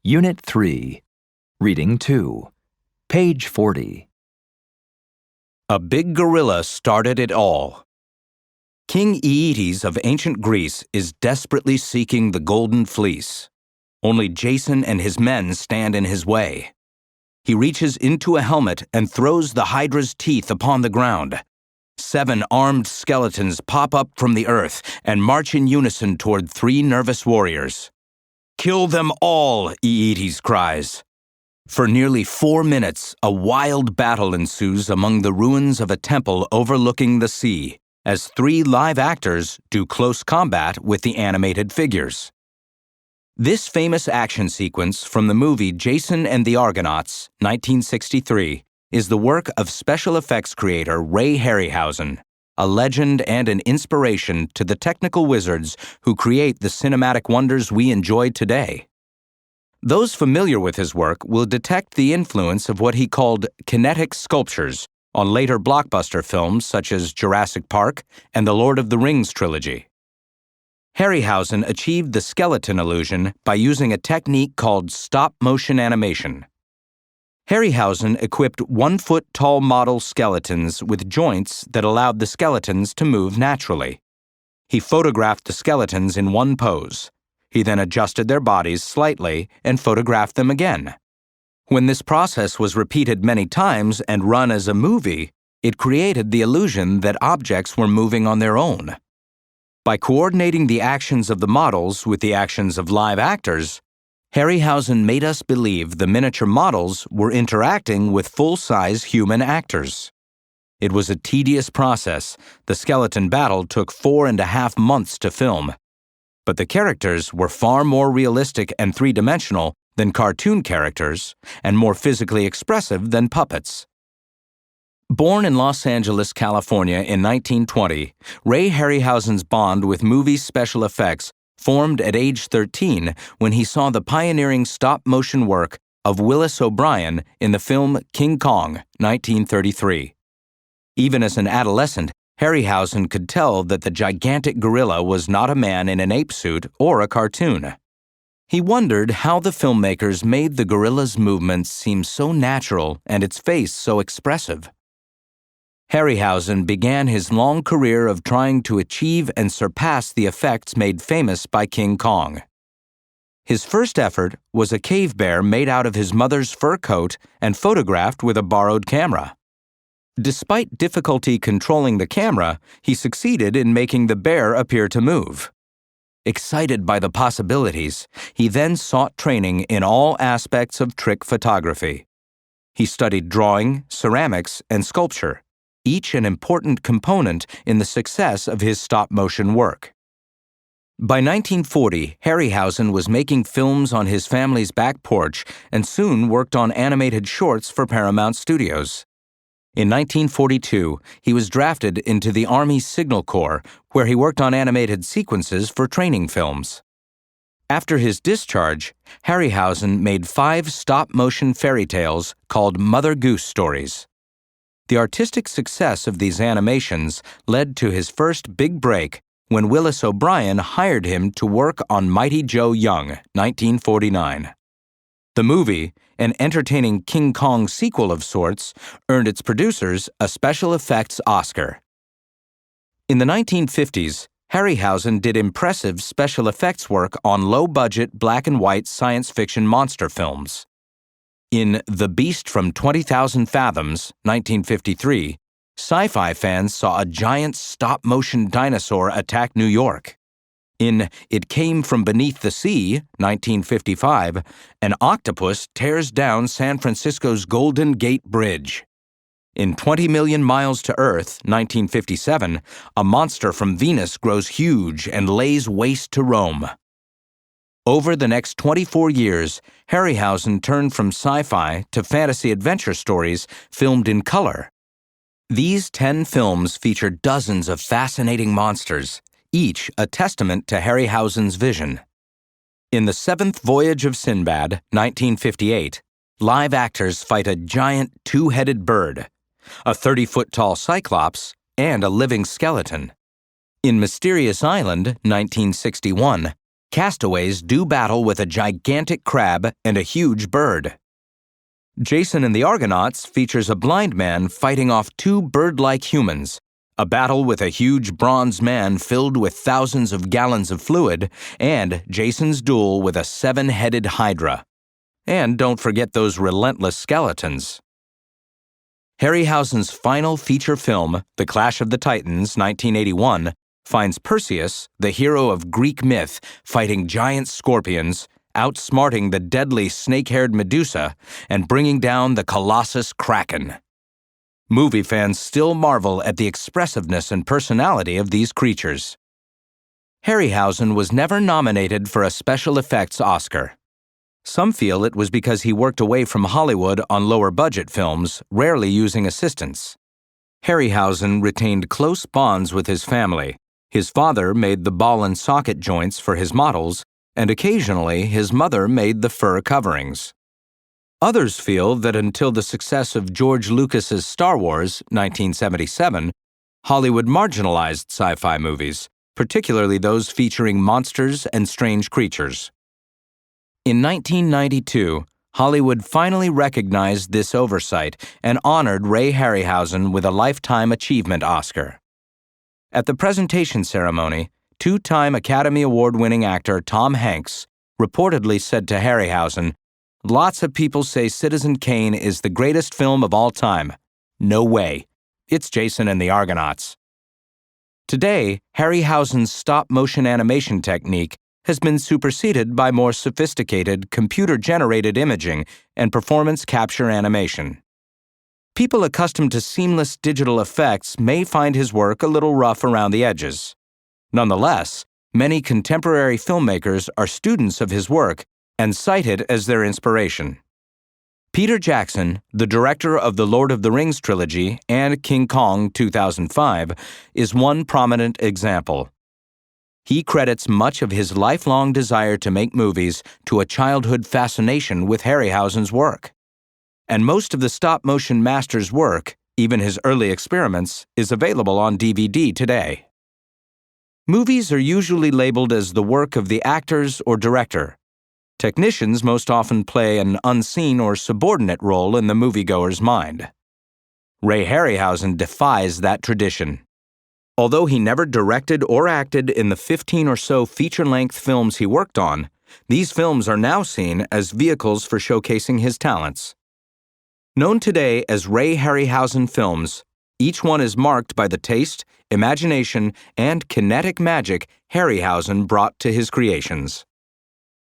Unit 3, Reading 2, page 40. A big gorilla started it all. King Aeetes of ancient Greece is desperately seeking the golden fleece. Only Jason and his men stand in his way. He reaches into a helmet and throws the Hydra's teeth upon the ground. 7 armed skeletons pop up from the earth and march in unison toward 3 nervous warriors. "Kill them all," Aeetes cries. For nearly 4 minutes, a wild battle ensues among the ruins of a temple overlooking the sea, as 3 live actors do close combat with the animated figures. This famous action sequence from the movie Jason and the Argonauts, 1963, is the work of special effects creator Ray Harryhausen, a legend and an inspiration to the technical wizards who create the cinematic wonders we enjoy today. Those familiar with his work will detect the influence of what he called kinetic sculptures on later blockbuster films such as Jurassic Park and the Lord of the Rings trilogy. Harryhausen achieved the skeleton illusion by using a technique called stop-motion animation. Harryhausen equipped 1-foot-tall model skeletons with joints that allowed the skeletons to move naturally. He photographed the skeletons in one pose. He then adjusted their bodies slightly and photographed them again. When this process was repeated many times and run as a movie, it created the illusion that objects were moving on their own. By coordinating the actions of the models with the actions of live actors, Harryhausen made us believe the miniature models were interacting with full-size human actors. It was a tedious process. The skeleton battle took 4.5 months to film. But the characters were far more realistic and three-dimensional than cartoon characters and more physically expressive than puppets. Born in Los Angeles, California in 1920, Ray Harryhausen's bond with movie special effects formed at age 13 when he saw the pioneering stop-motion work of Willis O'Brien in the film King Kong, 1933. Even as an adolescent, Harryhausen could tell that the gigantic gorilla was not a man in an ape suit or a cartoon. He wondered how the filmmakers made the gorilla's movements seem so natural and its face so expressive. Harryhausen began his long career of trying to achieve and surpass the effects made famous by King Kong. His first effort was a cave bear made out of his mother's fur coat and photographed with a borrowed camera. Despite difficulty controlling the camera, he succeeded in making the bear appear to move. Excited by the possibilities, he then sought training in all aspects of trick photography. He studied drawing, ceramics, and sculpture, each an important component in the success of his stop-motion work. By 1940, Harryhausen was making films on his family's back porch and soon worked on animated shorts for Paramount Studios. In 1942, he was drafted into the Army Signal Corps, where he worked on animated sequences for training films. After his discharge, Harryhausen made 5 stop-motion fairy tales called Mother Goose stories. The artistic success of these animations led to his first big break when Willis O'Brien hired him to work on Mighty Joe Young, 1949. The movie, an entertaining King Kong sequel of sorts, earned its producers a special effects Oscar. In the 1950s, Harryhausen did impressive special effects work on low-budget black-and-white science fiction monster films. In The Beast from 20,000 Fathoms, 1953, sci-fi fans saw a giant stop-motion dinosaur attack New York. In It Came from Beneath the Sea, 1955, an octopus tears down San Francisco's Golden Gate Bridge. In 20 Million Miles to Earth, 1957, a monster from Venus grows huge and lays waste to Rome. Over the next 24 years, Harryhausen turned from sci-fi to fantasy adventure stories filmed in color. These 10 films feature dozens of fascinating monsters, each a testament to Harryhausen's vision. In The Seventh Voyage of Sinbad, 1958, live actors fight a giant 2-headed bird, a 30-foot-tall cyclops, and a living skeleton. In Mysterious Island, 1961, castaways do battle with a gigantic crab and a huge bird. Jason and the Argonauts features a blind man fighting off two bird-like humans, a battle with a huge bronze man filled with thousands of gallons of fluid, and Jason's duel with a 7-headed hydra. And don't forget those relentless skeletons. Harryhausen's final feature film, The Clash of the Titans, 1981, finds Perseus, the hero of Greek myth, fighting giant scorpions, outsmarting the deadly snake-haired Medusa, and bringing down the Colossus Kraken. Movie fans still marvel at the expressiveness and personality of these creatures. Harryhausen was never nominated for a special effects Oscar. Some feel it was because he worked away from Hollywood on lower-budget films, rarely using assistants. Harryhausen retained close bonds with his family. His father made the ball and socket joints for his models, and occasionally his mother made the fur coverings. Others feel that until the success of George Lucas's Star Wars, 1977, Hollywood marginalized sci-fi movies, particularly those featuring monsters and strange creatures. In 1992, Hollywood finally recognized this oversight and honored Ray Harryhausen with a Lifetime Achievement Oscar. At the presentation ceremony, two-time Academy Award-winning actor Tom Hanks reportedly said to Harryhausen, "Lots of people say Citizen Kane is the greatest film of all time. No way. It's Jason and the Argonauts." Today, Harryhausen's stop-motion animation technique has been superseded by more sophisticated computer-generated imaging and performance capture animation. People accustomed to seamless digital effects may find his work a little rough around the edges. Nonetheless, many contemporary filmmakers are students of his work and cite it as their inspiration. Peter Jackson, the director of the Lord of the Rings trilogy and King Kong 2005, is one prominent example. He credits much of his lifelong desire to make movies to a childhood fascination with Harryhausen's work. And most of the stop-motion master's work, even his early experiments, is available on DVD today. Movies are usually labeled as the work of the actors or director. Technicians most often play an unseen or subordinate role in the moviegoer's mind. Ray Harryhausen defies that tradition. Although he never directed or acted in the 15 or so feature-length films he worked on, these films are now seen as vehicles for showcasing his talents. Known today as Ray Harryhausen films, each one is marked by the taste, imagination, and kinetic magic Harryhausen brought to his creations.